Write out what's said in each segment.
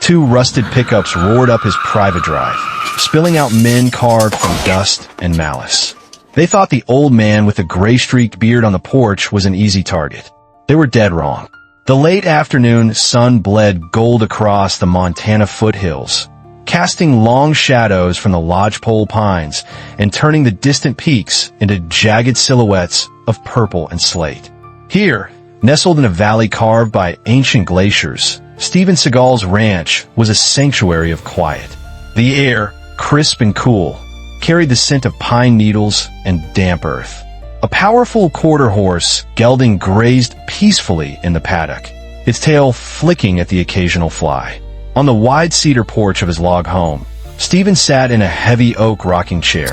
Two rusted pickups roared up his private drive, spilling out men carved from dust and malice. They thought the old man with the gray-streaked beard on the porch was an easy target. They were dead wrong. The late afternoon sun bled gold across the Montana foothills, casting long shadows from the lodgepole pines and turning the distant peaks into jagged silhouettes of purple and slate. Here, nestled in a valley carved by ancient glaciers, Steven Seagal's ranch was a sanctuary of quiet. The air, crisp and cool, carried the scent of pine needles and damp earth. A powerful quarter horse gelding grazed peacefully in the paddock, its tail flicking at the occasional fly. On the wide cedar porch of his log home, Steven sat in a heavy oak rocking chair,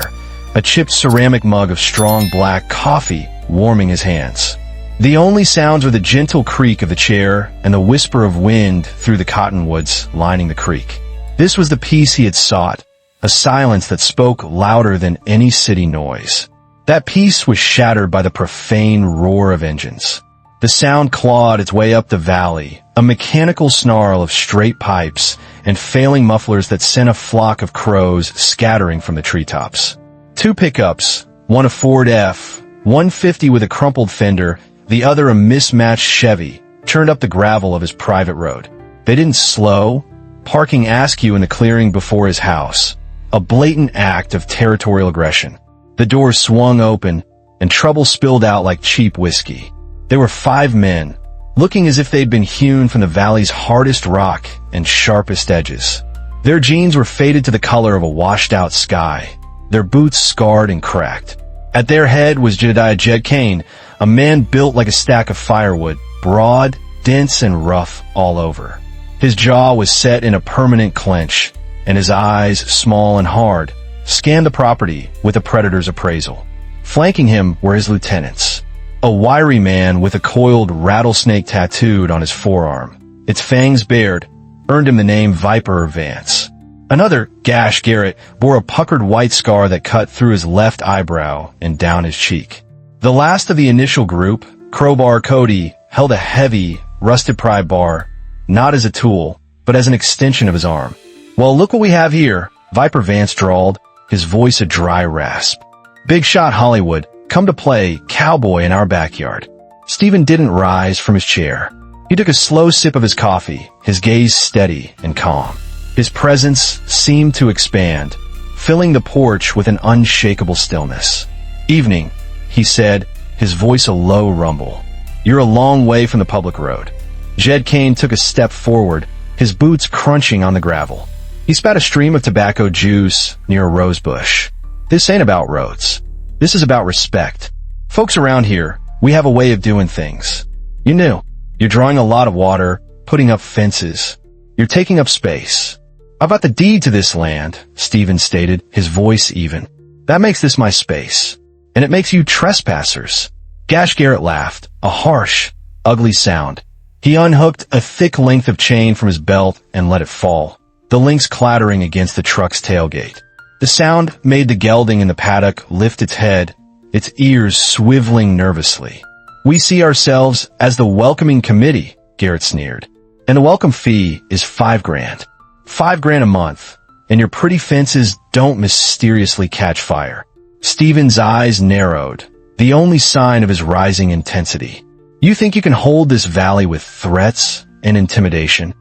a chipped ceramic mug of strong black coffee warming his hands. The only sounds were the gentle creak of the chair and the whisper of wind through the cottonwoods lining the creek. This was the peace he had sought, a silence that spoke louder than any city noise. That peace was shattered by the profane roar of engines. The sound clawed its way up the valley, a mechanical snarl of straight pipes and failing mufflers that sent a flock of crows scattering from the treetops. Two pickups, one a Ford F-150 with a crumpled fender, the other a mismatched Chevy, churned up the gravel of his private road. They didn't slow, parking askew in the clearing before his house, a blatant act of territorial aggression. The doors swung open, and trouble spilled out like cheap whiskey. There were 5 men, looking as if they'd been hewn from the valley's hardest rock and sharpest edges. Their jeans were faded to the color of a washed-out sky, their boots scarred and cracked. At their head was Jed Kane, a man built like a stack of firewood, broad, dense, and rough all over. His jaw was set in a permanent clench, and his eyes, small and hard, scanned the property with a predator's appraisal. Flanking him were his lieutenants. A wiry man with a coiled rattlesnake tattooed on his forearm, its fangs bared, earned him the name Viper Vance. Another, Gash Garrett, bore a puckered white scar that cut through his left eyebrow and down his cheek. The last of the initial group, Crowbar Cody, held a heavy, rusted pry bar, not as a tool, but as an extension of his arm. "Well, look what we have here," Viper Vance drawled, his voice a dry rasp. "Big shot Hollywood, come to play cowboy in our backyard." Steven didn't rise from his chair. He took a slow sip of his coffee, his gaze steady and calm. His presence seemed to expand, filling the porch with an unshakable stillness. "Evening," he said, his voice a low rumble. "You're a long way from the public road." Jed Kane took a step forward, his boots crunching on the gravel. He spat a stream of tobacco juice near a rose bush. "This ain't about roads. This is about respect. Folks around here, we have a way of doing things. You knew. You're drawing a lot of water, putting up fences. You're taking up space. I've got the deed to this land," Steven stated, his voice even. "That makes this my space. And it makes you trespassers." Gash Garrett laughed, a harsh, ugly sound. He unhooked a thick length of chain from his belt and let it fall, the links clattering against the truck's tailgate. The sound made the gelding in the paddock lift its head, its ears swiveling nervously. "We see ourselves as the welcoming committee," Garrett sneered. "And the welcome fee is $5,000. $5,000 a month, and your pretty fences don't mysteriously catch fire." Steven's eyes narrowed, the only sign of his rising intensity. "You think you can hold this valley with threats and intimidation?"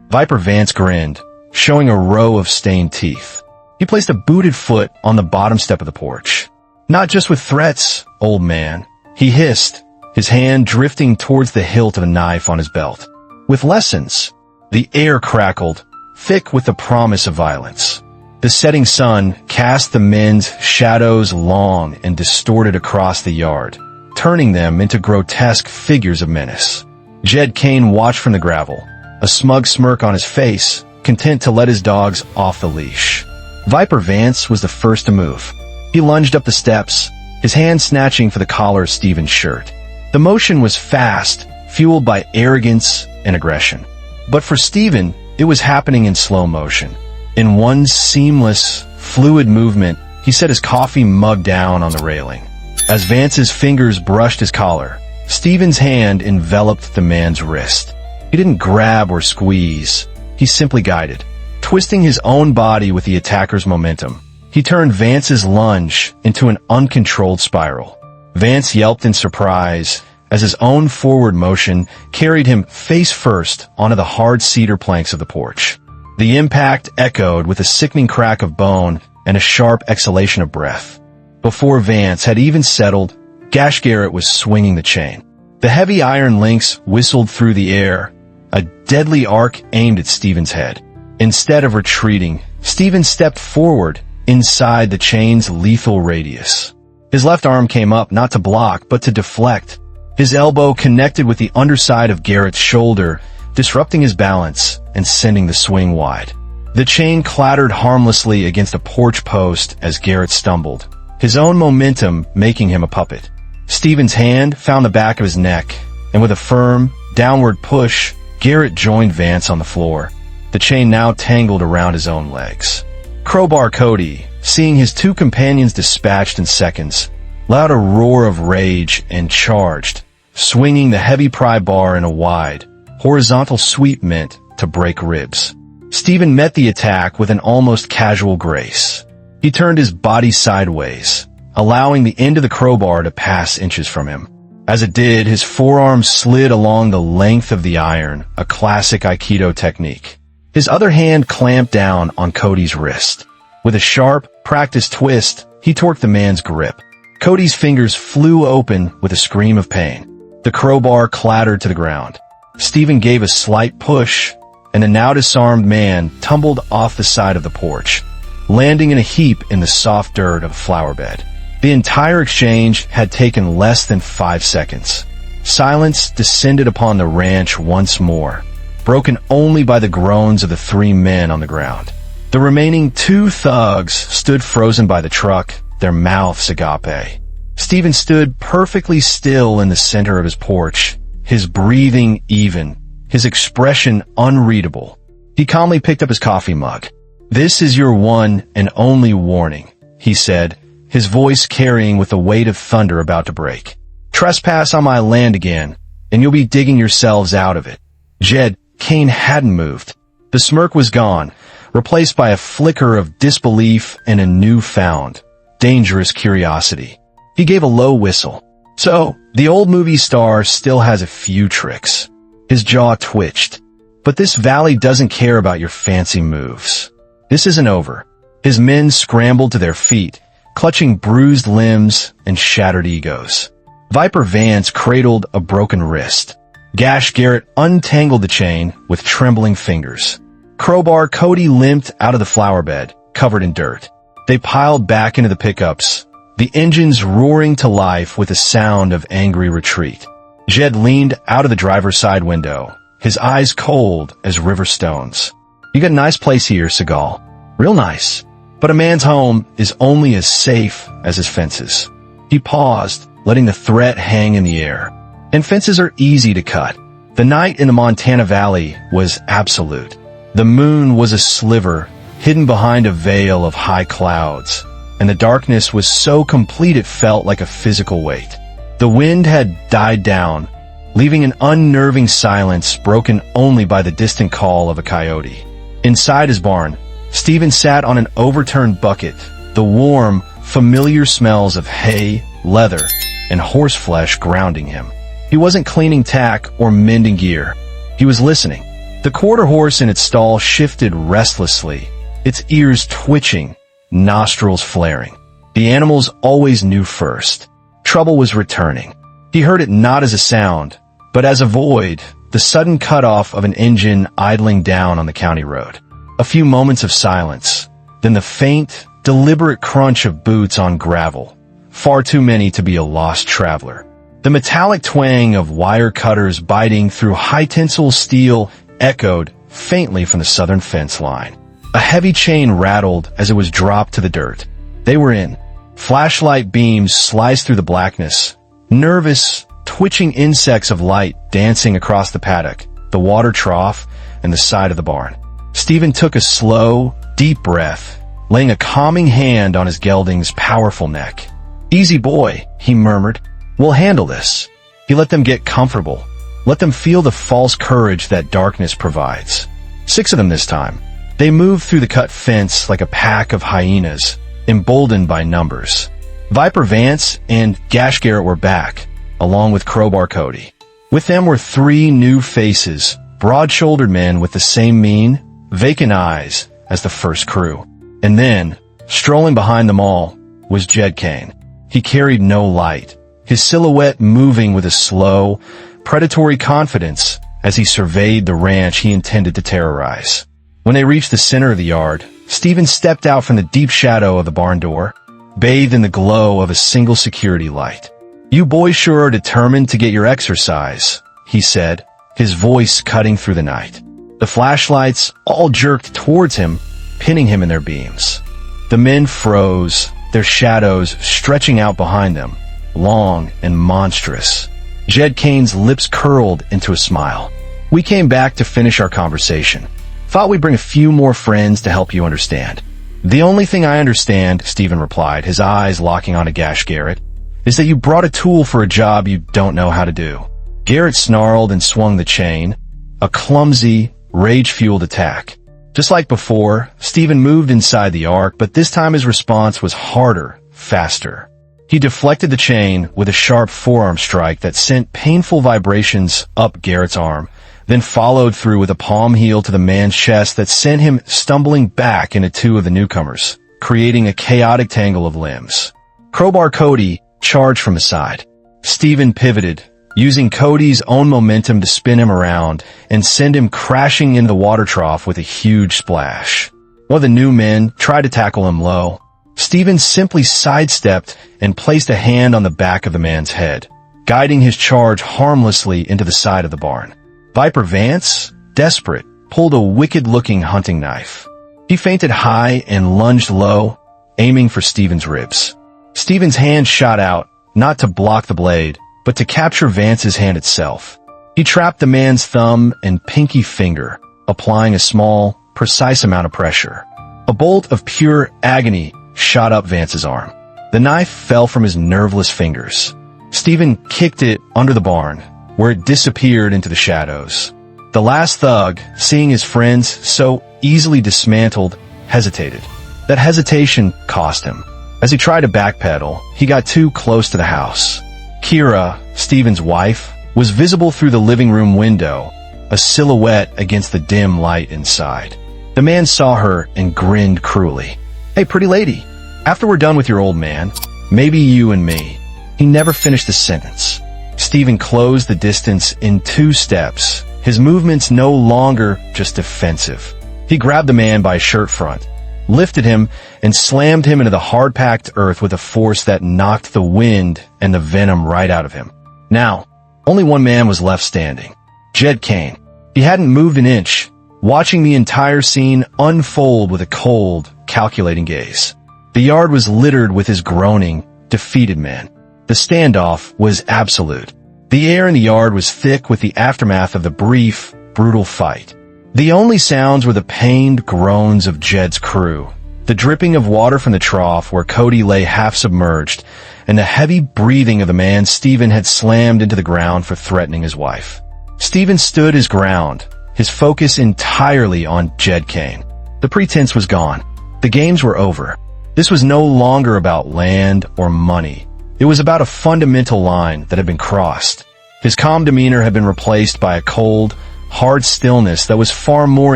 Viper Vance grinned, showing a row of stained teeth. He placed a booted foot on the bottom step of the porch. "Not just with threats, old man," he hissed, his hand drifting towards the hilt of a knife on his belt. "With lessons." The air crackled, thick with the promise of violence. The setting sun cast the men's shadows long and distorted across the yard, turning them into grotesque figures of menace. Jed Kane watched from the gravel, a smug smirk on his face, content to let his dogs off the leash. Viper Vance was the first to move. He lunged up the steps, his hand snatching for the collar of Steven's shirt. The motion was fast, fueled by arrogance and aggression. But for Steven, it was happening in slow motion. In one seamless, fluid movement, he set his coffee mug down on the railing. As Vance's fingers brushed his collar, Steven's hand enveloped the man's wrist. He didn't grab or squeeze. he simply guided, twisting his own body with the attacker's momentum. He turned Vance's lunge into an uncontrolled spiral. Vance yelped in surprise as his own forward motion carried him face first onto the hard cedar planks of the porch. The impact echoed with a sickening crack of bone and a sharp exhalation of breath. Before Vance had even settled, Gash Garrett was swinging the chain. The heavy iron links whistled through the air, a deadly arc aimed at Steven's head. Instead of retreating, Steven stepped forward inside the chain's lethal radius. His left arm came up not to block, but to deflect. His elbow connected with the underside of Garrett's shoulder, disrupting his balance and sending the swing wide. The chain clattered harmlessly against a porch post as Garrett stumbled, his own momentum making him a puppet. Steven's hand found the back of his neck, and with a firm, downward push, Garrett joined Vance on the floor, the chain now tangled around his own legs. Crowbar Cody, seeing his two companions dispatched in seconds, let out a roar of rage and charged, swinging the heavy pry bar in a wide, horizontal sweep meant to break ribs. Steven met the attack with an almost casual grace. He turned his body sideways, allowing the end of the crowbar to pass inches from him. As it did, his forearm slid along the length of the iron, a classic Aikido technique. His other hand clamped down on Cody's wrist. With a sharp, practiced twist, he torqued the man's grip. Cody's fingers flew open with a scream of pain. The crowbar clattered to the ground. Steven gave a slight push, and the now disarmed man tumbled off the side of the porch, landing in a heap in the soft dirt of a flower bed. The entire exchange had taken less than 5 seconds. Silence descended upon the ranch once more, broken only by the groans of the 3 men on the ground. The remaining 2 thugs stood frozen by the truck, their mouths agape. Steven stood perfectly still in the center of his porch, his breathing even, his expression unreadable. He calmly picked up his coffee mug. "This is your one and only warning," he said, his voice carrying with the weight of thunder about to break. "Trespass on my land again, and you'll be digging yourselves out of it." Jed Kane hadn't moved. The smirk was gone, replaced by a flicker of disbelief and a newfound, dangerous curiosity. He gave a low whistle. "So, the old movie star still has a few tricks." His jaw twitched. "But this valley doesn't care about your fancy moves. This isn't over." His men scrambled to their feet, clutching bruised limbs and shattered egos. Viper Vance cradled a broken wrist. Gash Garrett untangled the chain with trembling fingers. Crowbar Cody limped out of the flower bed, covered in dirt. They piled back into the pickups, the engines roaring to life with a sound of angry retreat. Jed leaned out of the driver's side window, his eyes cold as river stones. "You got a nice place here, Seagal. Real nice. But a man's home is only as safe as his fences." He paused, letting the threat hang in the air. And fences are easy to cut. The night in the Montana Valley was absolute. The moon was a sliver, hidden behind a veil of high clouds, and the darkness was so complete it felt like a physical weight. The wind had died down, leaving an unnerving silence broken only by the distant call of a coyote. Inside his barn, Steven sat on an overturned bucket, the warm, familiar smells of hay, leather, and horseflesh grounding him. He wasn't cleaning tack or mending gear. He was listening. The quarter horse in its stall shifted restlessly, its ears twitching, nostrils flaring. The animals always knew first. Trouble was returning. He heard it not as a sound, but as a void, the sudden cutoff of an engine idling down on the county road. A few moments of silence, then the faint, deliberate crunch of boots on gravel, far too many to be a lost traveler. The metallic twang of wire cutters biting through high-tensile steel echoed faintly from the southern fence line. A heavy chain rattled as it was dropped to the dirt. They were in. Flashlight beams sliced through the blackness. Nervous, twitching insects of light dancing across the paddock, the water trough, and the side of the barn. Steven took a slow, deep breath, laying a calming hand on his gelding's powerful neck. "Easy boy," he murmured. "We'll handle this." He let them get comfortable. Let them feel the false courage that darkness provides. 6 of them this time. They moved through the cut fence like a pack of hyenas, emboldened by numbers. Viper Vance and Gash Garrett were back, along with Crowbar Cody. With them were 3 new faces, broad-shouldered men with the same mean, vacant eyes as the first crew. And then, strolling behind them all, was Jed Kane. He carried no light, his silhouette moving with a slow, predatory confidence as he surveyed the ranch he intended to terrorize. When they reached the center of the yard, Steven stepped out from the deep shadow of the barn door, bathed in the glow of a single security light. "You boys sure are determined to get your exercise," he said, his voice cutting through the night. The flashlights all jerked towards him, pinning him in their beams. The men froze, their shadows stretching out behind them, long and monstrous. Jed Kane's lips curled into a smile. "We came back to finish our conversation. Thought we'd bring a few more friends to help you understand." "The only thing I understand," Steven replied, his eyes locking onto Gash Garrett, "is that you brought a tool for a job you don't know how to do." Garrett snarled and swung the chain, a clumsy, rage-fueled attack. Just like before, Steven moved inside the arc, but this time his response was harder, faster. He deflected the chain with a sharp forearm strike that sent painful vibrations up Garrett's arm, then followed through with a palm heel to the man's chest that sent him stumbling back into 2 of the newcomers, creating a chaotic tangle of limbs. Crowbar Cody charged from his side. Steven pivoted, using Cody's own momentum to spin him around and send him crashing into the water trough with a huge splash. One of the new men tried to tackle him low. Steven simply sidestepped and placed a hand on the back of the man's head, guiding his charge harmlessly into the side of the barn. Viper Vance, desperate, pulled a wicked-looking hunting knife. He feinted high and lunged low, aiming for Steven's ribs. Steven's hand shot out, not to block the blade, but to capture Vance's hand itself. He trapped the man's thumb and pinky finger, applying a small, precise amount of pressure. A bolt of pure agony shot up Vance's arm. The knife fell from his nerveless fingers. Steven kicked it under the barn, where it disappeared into the shadows. The last thug, seeing his friends so easily dismantled, hesitated. That hesitation cost him. As he tried to backpedal, he got too close to the house. Kira, Steven's wife, was visible through the living room window, a silhouette against the dim light inside. The man saw her and grinned cruelly. "Hey, pretty lady, after we're done with your old man, maybe you and me." He never finished the sentence. Steven closed the distance in 2 steps, his movements no longer just defensive. He grabbed the man by his shirt front, lifted him, and slammed him into the hard-packed earth with a force that knocked the wind and the venom right out of him. Now, only one man was left standing. Jed Kane. He hadn't moved an inch, watching the entire scene unfold with a cold, calculating gaze. The yard was littered with his groaning, defeated men. The standoff was absolute. The air in the yard was thick with the aftermath of the brief, brutal fight. The only sounds were the pained groans of Jed's crew, the dripping of water from the trough where Cody lay half-submerged, and the heavy breathing of the man Steven had slammed into the ground for threatening his wife. Steven stood his ground, his focus entirely on Jed Kane. The pretense was gone. The games were over. This was no longer about land or money. It was about a fundamental line that had been crossed. His calm demeanor had been replaced by a cold, hard stillness that was far more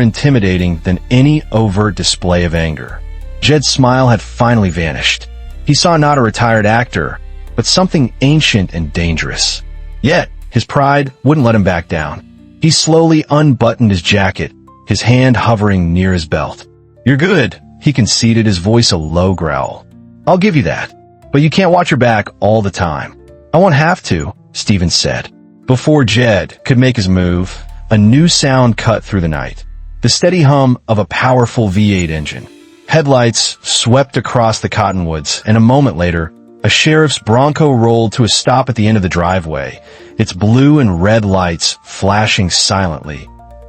intimidating than any overt display of anger. Jed's smile had finally vanished. He saw not a retired actor, but something ancient and dangerous. Yet, his pride wouldn't let him back down. He slowly unbuttoned his jacket, his hand hovering near his belt. "You're good," he conceded, his voice a low growl. "I'll give you that. But you can't watch your back all the time." "I won't have to," Steven said. Before Jed could make his move, a new sound cut through the night. The steady hum of a powerful V8 engine. Headlights swept across the cottonwoods, and a moment later, a sheriff's Bronco rolled to a stop at the end of the driveway, its blue and red lights flashing silently,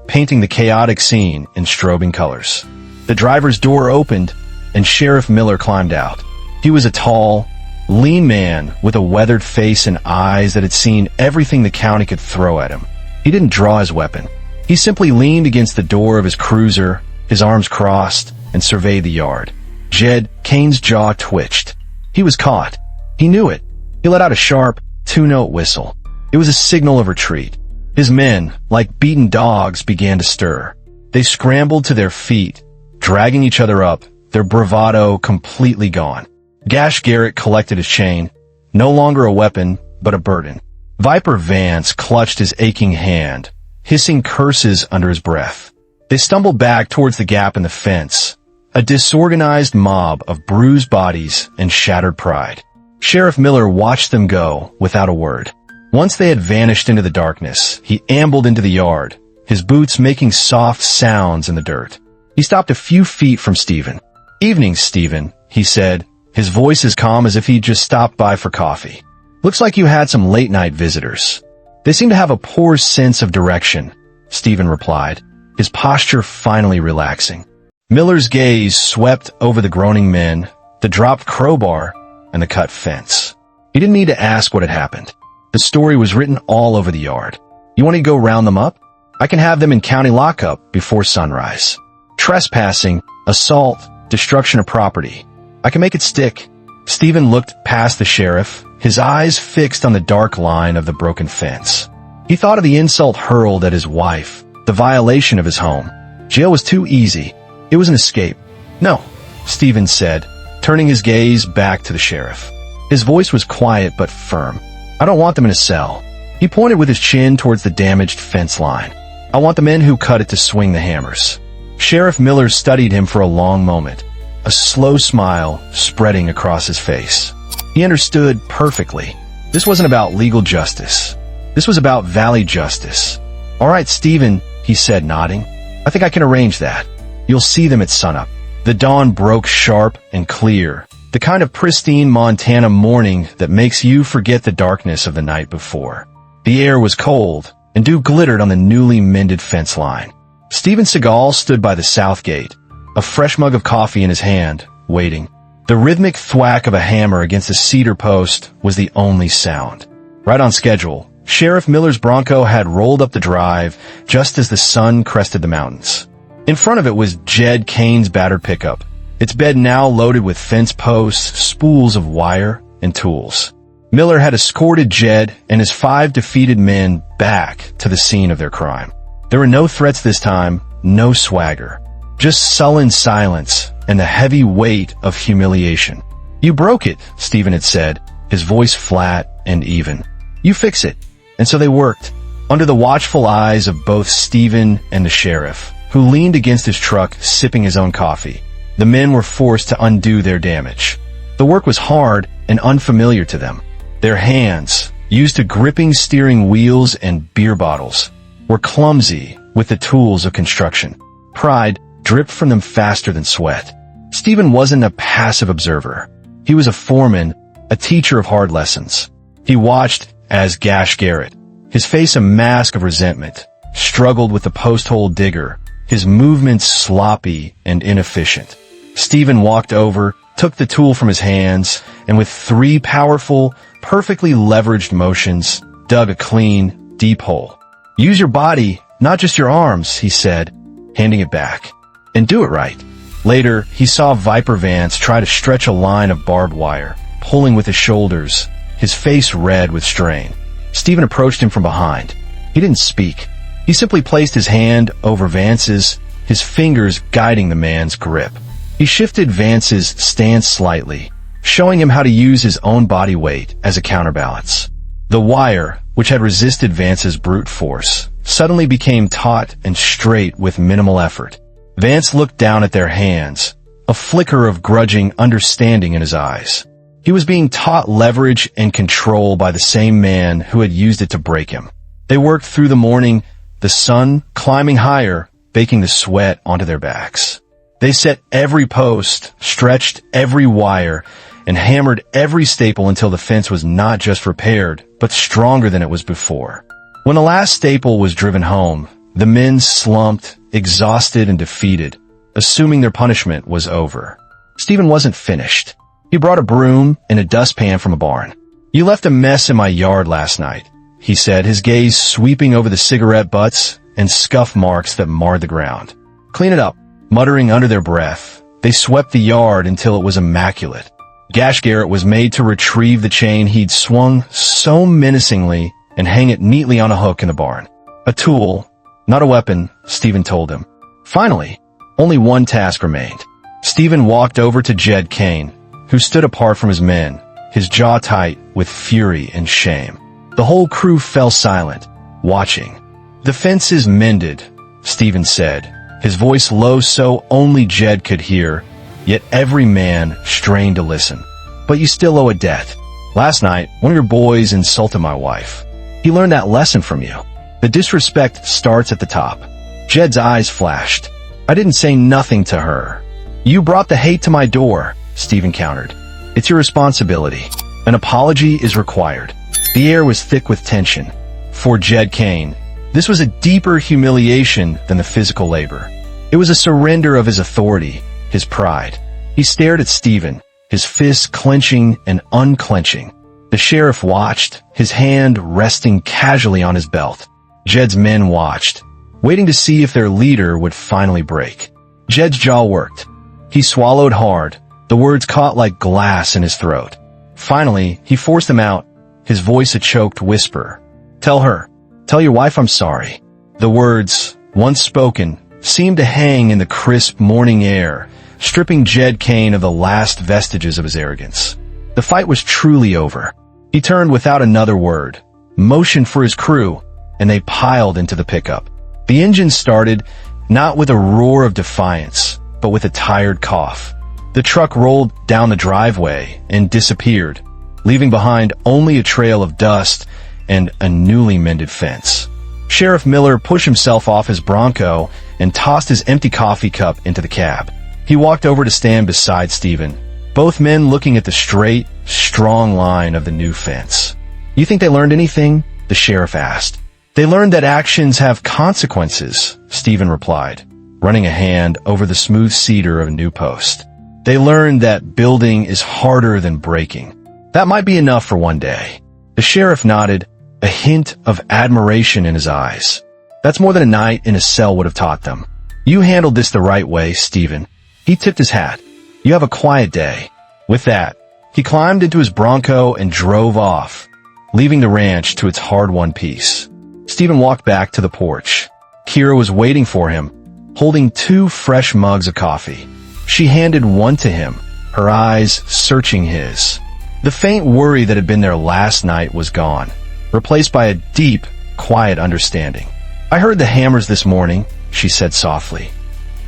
painting the chaotic scene in strobing colors. The driver's door opened, and Sheriff Miller climbed out. He was a tall, lean man with a weathered face and eyes that had seen everything the county could throw at him. He didn't draw his weapon. He simply leaned against the door of his cruiser, his arms crossed, and surveyed the yard. Jed Kane's jaw twitched. He was caught. He knew it. He let out a sharp, two-note whistle. It was a signal of retreat. His men, like beaten dogs, began to stir. They scrambled to their feet, dragging each other up, their bravado completely gone. Gash Garrett collected his chain, no longer a weapon, but a burden. Viper Vance clutched his aching hand, hissing curses under his breath. They stumbled back towards the gap in the fence, a disorganized mob of bruised bodies and shattered pride. Sheriff Miller watched them go without a word. Once they had vanished into the darkness, he ambled into the yard, his boots making soft sounds in the dirt. He stopped a few feet from Steven. "Evening, Steven," he said, his voice as calm as if he'd just stopped by for coffee. "Looks like you had some late-night visitors." "They seem to have a poor sense of direction," Steven replied, his posture finally relaxing. Miller's gaze swept over the groaning men, the dropped crowbar, and the cut fence. He didn't need to ask what had happened. The story was written all over the yard. "You want to go round them up? I can have them in county lockup before sunrise. Trespassing, assault, destruction of property. I can make it stick." Steven looked past the sheriff, his eyes fixed on the dark line of the broken fence. He thought of the insult hurled at his wife, the violation of his home. Jail was too easy. It was an escape. "No," Steven said, turning his gaze back to the sheriff. His voice was quiet but firm. "I don't want them in a cell." He pointed with his chin towards the damaged fence line. "I want the men who cut it to swing the hammers." Sheriff Miller studied him for a long moment, a slow smile spreading across his face. He understood perfectly. This wasn't about legal justice. This was about valley justice. "All right, Steven," he said, nodding. "I think I can arrange that. You'll see them at sunup." The dawn broke sharp and clear, the kind of pristine Montana morning that makes you forget the darkness of the night before. The air was cold, and dew glittered on the newly mended fence line. Steven Seagal stood by the south gate, a fresh mug of coffee in his hand, waiting. The rhythmic thwack of a hammer against a cedar post was the only sound. Right on schedule, Sheriff Miller's Bronco had rolled up the drive just as the sun crested the mountains. In front of it was Jed Kane's battered pickup, its bed now loaded with fence posts, spools of wire, and tools. Miller had escorted Jed and his 5 defeated men back to the scene of their crime. There were no threats this time, no swagger. Just sullen silence and the heavy weight of humiliation. "You broke it," Steven had said, his voice flat and even. "You fix it." And so they worked, under the watchful eyes of both Steven and the sheriff, who leaned against his truck sipping his own coffee. The men were forced to undo their damage. The work was hard and unfamiliar to them. Their hands, used to gripping steering wheels and beer bottles, were clumsy with the tools of construction. Pride dripped from them faster than sweat. Steven wasn't a passive observer. He was a foreman, a teacher of hard lessons. He watched as Gash Garrett, his face a mask of resentment, struggled with the post-hole digger, his movements sloppy and inefficient. Steven walked over, took the tool from his hands, and with 3 powerful, perfectly leveraged motions, dug a clean, deep hole. "Use your body, not just your arms," he said, handing it back. "And do it right." Later, he saw Viper Vance try to stretch a line of barbed wire, pulling with his shoulders, his face red with strain. Steven approached him from behind. He didn't speak. He simply placed his hand over Vance's, his fingers guiding the man's grip. He shifted Vance's stance slightly, showing him how to use his own body weight as a counterbalance. The wire, which had resisted Vance's brute force, suddenly became taut and straight with minimal effort. Vance looked down at their hands, a flicker of grudging understanding in his eyes. He was being taught leverage and control by the same man who had used it to break him. They worked through the morning, the sun climbing higher, baking the sweat onto their backs. They set every post, stretched every wire, and hammered every staple until the fence was not just repaired, but stronger than it was before. When the last staple was driven home, the men slumped, exhausted and defeated, assuming their punishment was over. Steven wasn't finished. He brought a broom and a dustpan from a barn. "You left a mess in my yard last night," he said, his gaze sweeping over the cigarette butts, and scuff marks that marred the ground. "Clean it up," muttering under their breath. They swept the yard until it was immaculate. Gash Garrett was made to retrieve the chain he'd swung so menacingly and hang it neatly on a hook in the barn. "A tool, not a weapon," Steven told him. Finally, only one task remained. Steven walked over to Jed Kane, who stood apart from his men, his jaw tight with fury and shame. The whole crew fell silent, watching. "The fence is mended," Steven said, his voice low so only Jed could hear, yet every man strained to listen. "But you still owe a debt. Last night, one of your boys insulted my wife. He learned that lesson from you. The disrespect starts at the top." Jed's eyes flashed. "I didn't say nothing to her." "You brought the hate to my door," Steven countered. "It's your responsibility. An apology is required." The air was thick with tension. For Jed Kane, this was a deeper humiliation than the physical labor. It was a surrender of his authority, his pride. He stared at Steven, his fists clenching and unclenching. The sheriff watched, his hand resting casually on his belt. Jed's men watched, waiting to see if their leader would finally break. Jed's jaw worked. He swallowed hard, the words caught like glass in his throat. Finally, he forced them out, his voice a choked whisper. Tell your wife I'm sorry." The words, once spoken, seemed to hang in the crisp morning air, stripping Jed Kane of the last vestiges of his arrogance. The fight was truly over. He turned without another word, motioned for his crew, and they piled into the pickup. The engine started, not with a roar of defiance, but with a tired cough. The truck rolled down the driveway and disappeared, leaving behind only a trail of dust and a newly mended fence. Sheriff Miller pushed himself off his Bronco and tossed his empty coffee cup into the cab. He walked over to stand beside Steven, both men looking at the straight, strong line of the new fence. "You think they learned anything?" the sheriff asked. "They learned that actions have consequences," Steven replied, running a hand over the smooth cedar of a new post. "They learned that building is harder than breaking. That might be enough for one day." The sheriff nodded, a hint of admiration in his eyes. "That's more than a night in a cell would have taught them. You handled this the right way, Steven." He tipped his hat. "You have a quiet day." With that, he climbed into his Bronco and drove off, leaving the ranch to its hard-won peace. Steven walked back to the porch. Kira was waiting for him, holding 2 fresh mugs of coffee. She handed one to him, her eyes searching his. The faint worry that had been there last night was gone, replaced by a deep, quiet understanding. "I heard the hammers this morning," she said softly.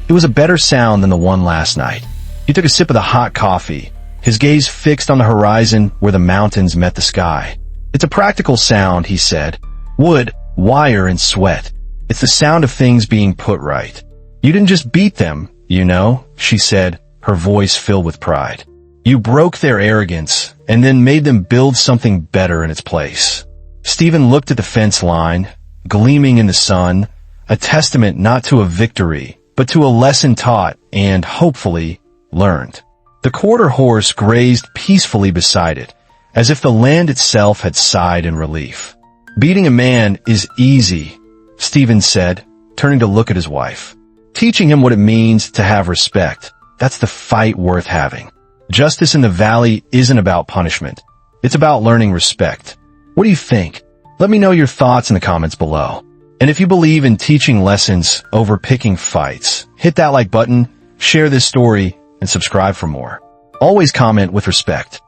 It was a better sound than the one last night. He took a sip of the hot coffee, his gaze fixed on the horizon where the mountains met the sky. "It's a practical sound," he said. "Wood, wire, and sweat. It's the sound of things being put right. You didn't just beat them, you know," she said, her voice filled with pride. "You broke their arrogance and then made them build something better in its place." Steven looked at the fence line, gleaming in the sun, a testament not to a victory, but to a lesson taught and, hopefully, learned. The quarter horse grazed peacefully beside it, as if the land itself had sighed in relief. "Beating a man is easy," Steven said, turning to look at his wife. "Teaching him what it means to have respect, that's the fight worth having. Justice in the valley isn't about punishment. It's about learning respect. What do you think? Let me know your thoughts in the comments below. And if you believe in teaching lessons over picking fights, hit that like button, share this story, and subscribe for more. Always comment with respect.